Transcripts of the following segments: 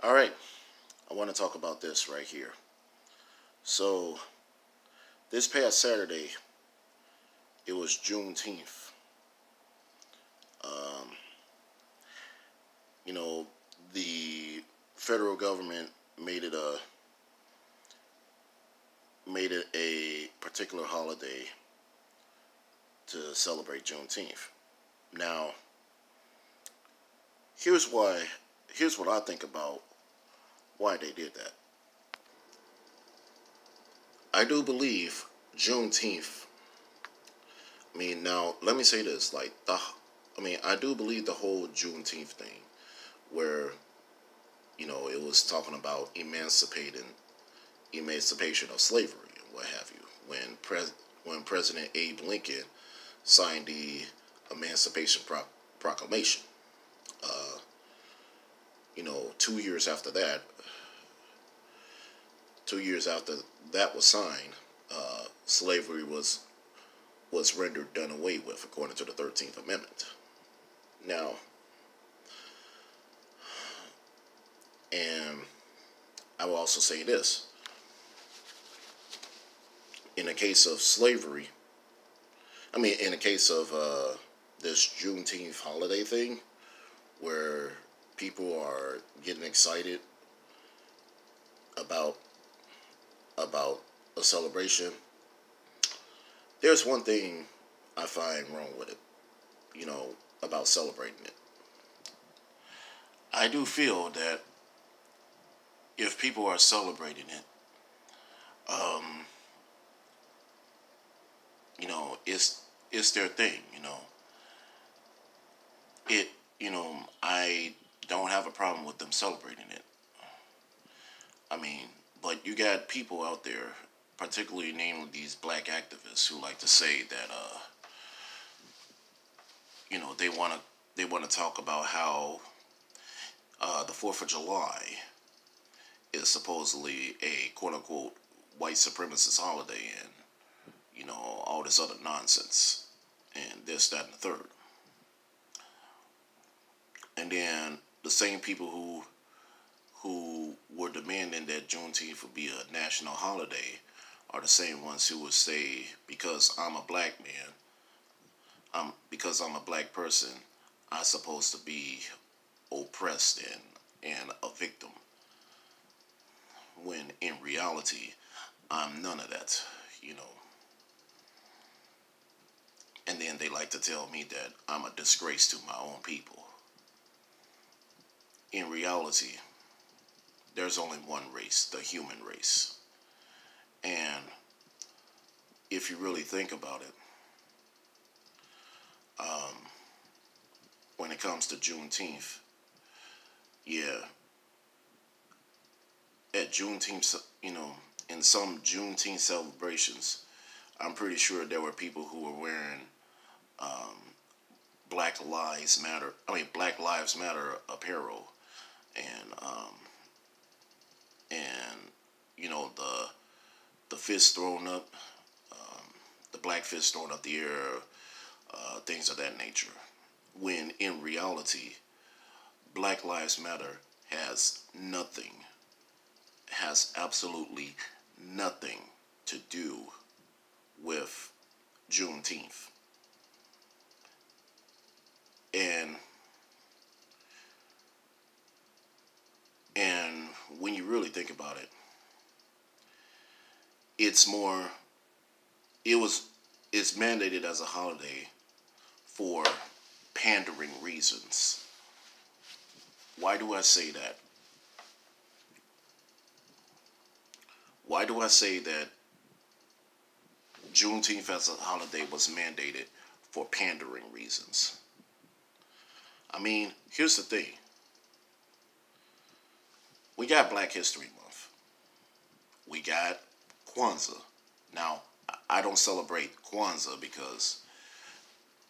All right, I want to talk about this right here. So, this past Saturday, it was Juneteenth. Um, you know, the federal government made it a particular holiday to celebrate Juneteenth. Now, here's why. Here's what I think about why they did that. I do believe Juneteenth. Now let me say this: I do believe the whole Juneteenth thing, where it was talking about emancipation of slavery and what have you. When President Abe Lincoln signed the Emancipation Proclamation, uh, 2 years after that, 2 years after that was signed, slavery was rendered done away with according to the 13th Amendment. Now, and I will also say this: in the case of slavery, in the case of this Juneteenth holiday thing, where people are getting excited about about a celebration, there's one thing I find wrong with it. About celebrating it. I do feel that if people are celebrating it, um, it's their thing. It. I don't have a problem with them celebrating it. I mean, but you got people out there, particularly namely these black activists, who like to say that they want to talk about how the Fourth of July is supposedly a quote unquote white supremacist holiday, and all this other nonsense and this, that, and the third. And then the same people who were demanding that Juneteenth would be a national holiday are the same ones who would say, because I'm a black man, because I'm a black person, I'm supposed to be oppressed and a victim. When in reality, I'm none of that, you know. And then they like to tell me that I'm a disgrace to my own people. In reality, there's only one race, the human race. And if you really think about it, um, when it comes to Juneteenth, yeah, at Juneteenth, in some Juneteenth celebrations, I'm pretty sure there were people who were wearing um, Black Lives Matter apparel, and the fist thrown up, um, the black fist thrown up the air, things of that nature. When in reality, Black Lives Matter has absolutely nothing to do with Juneteenth. And and when you really think about it, it's more it was it's mandated as a holiday for pandering reasons. Why do I say that? Why do I say that Juneteenth as a holiday was mandated for pandering reasons? Here's the thing. We got Black History Month. We got Kwanzaa. Now, I don't celebrate Kwanzaa because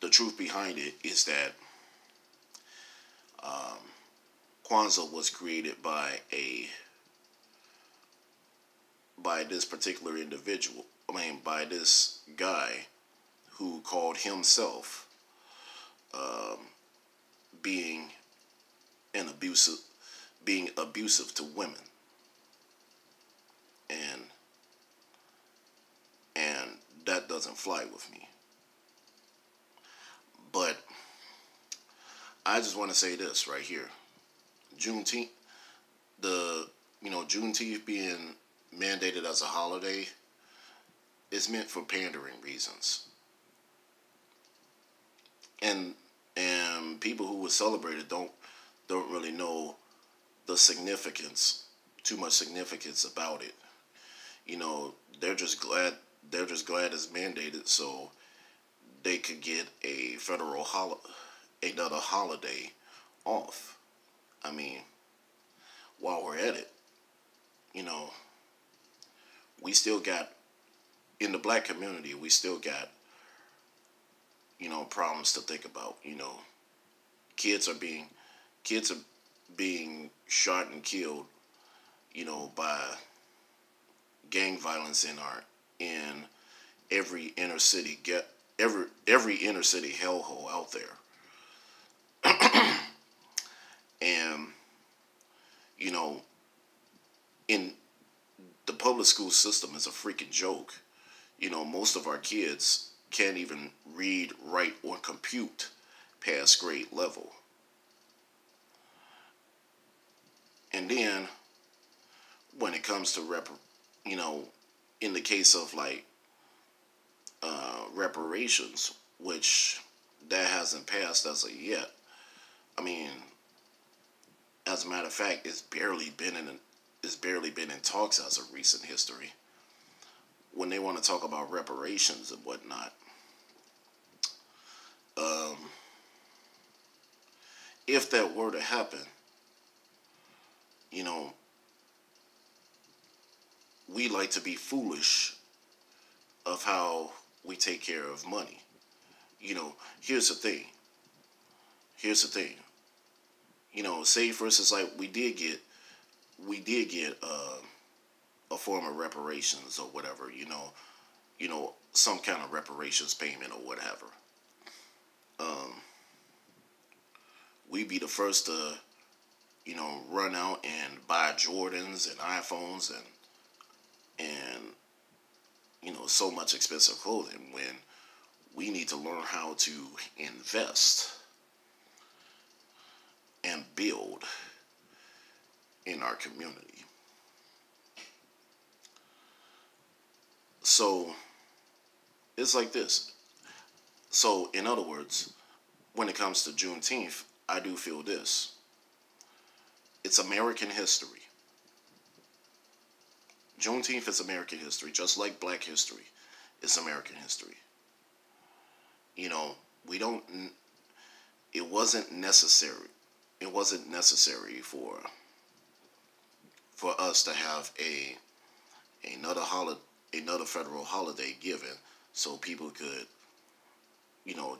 the truth behind it is that um, Kwanzaa was created by this particular individual. By this guy who called himself being an abusive being abusive to women, and and that doesn't fly with me. But I just want to say this right here: Juneteenth, Juneteenth being mandated as a holiday is meant for pandering reasons, and people who would celebrate it don't really know the significance, too much significance about it. They're just glad it's mandated so they could get a another holiday off. I mean, while we're at it, you know, we still got in the black community, we still got problems to think about. Kids are being kids are being shot and killed, by gang violence in every inner city every inner city hellhole out there. And you know, in the public school system is a freaking joke. Most of our kids can't even read, write, or compute past grade level. And then when it comes to in the case of like reparations, which that hasn't passed as of yet. I mean, as a matter of fact, it's barely been in talks as of recent history. When they want to talk about reparations and whatnot, um, if that were to happen, you know, we like to be foolish of how we take care of money. Here's the thing. Here's the thing. Say for instance, like we did get a form of reparations or whatever. Some kind of reparations payment or whatever. We'd be the first to run out and buy Jordans and iPhones and so much expensive clothing when we need to learn how to invest and build in our community. So it's like this. So in other words, when it comes to Juneteenth, I do feel this. It's American history. Juneteenth is American history, just like Black history is American history. We don't. It wasn't necessary. It wasn't necessary for us to have another federal holiday given so people could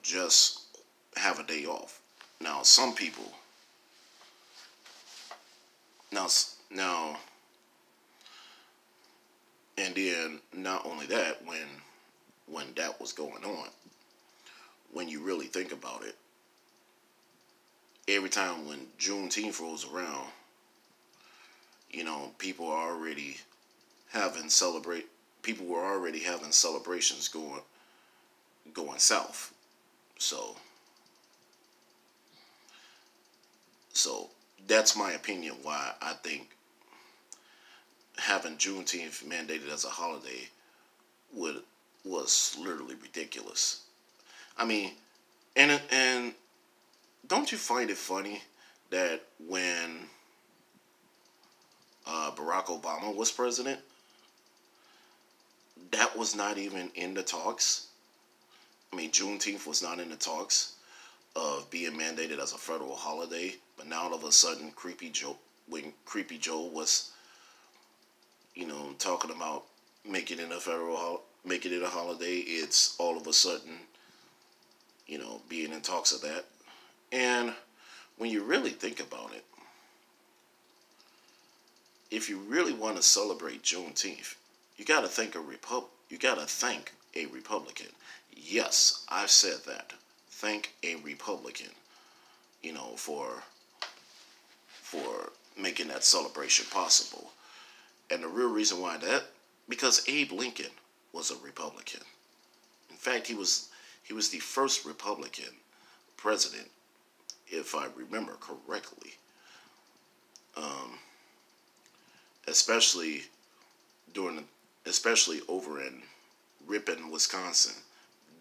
just have a day off. Now some people now and then not only that, when that was going on, when you really think about it, every time when Juneteenth rolls around, people are already people were already having celebrations going south. So that's my opinion why I think having Juneteenth mandated as a holiday was literally ridiculous. I mean, and don't you find it funny that when Barack Obama was president, that was not even in the talks? I mean, Juneteenth was not in the talks of being mandated as a federal holiday, but now all of a sudden, when Creepy Joe was, talking about making it a holiday, it's all of a sudden, being in talks of that. And when you really think about it, if you really want to celebrate Juneteenth, you got to thank a Republican. Yes, I've said that. Thank a Republican, for making that celebration possible. And the real reason why because Abe Lincoln was a Republican. In fact, he was the first Republican president, if I remember correctly. Especially especially over in Ripon, Wisconsin.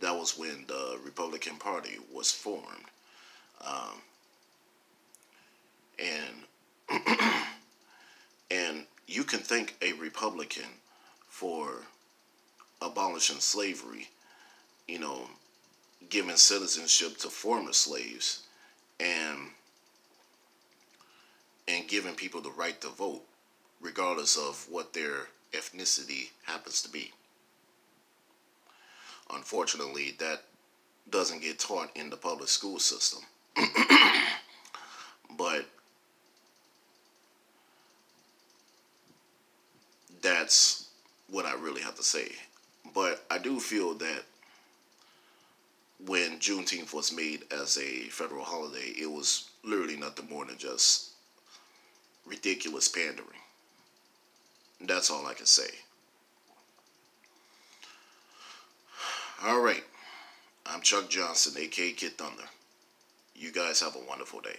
That was when the Republican Party was formed. Um, and and you can thank a Republican for abolishing slavery, you know, giving citizenship to former slaves, and giving people the right to vote, regardless of what their ethnicity happens to be. Unfortunately, that doesn't get taught in the public school system. But that's what I really have to say. But I do feel that when Juneteenth was made as a federal holiday, it was literally nothing more than just ridiculous pandering. That's all I can say. All right. I'm Chuck Johnson, a.k.a. Kid Thunder. You guys have a wonderful day.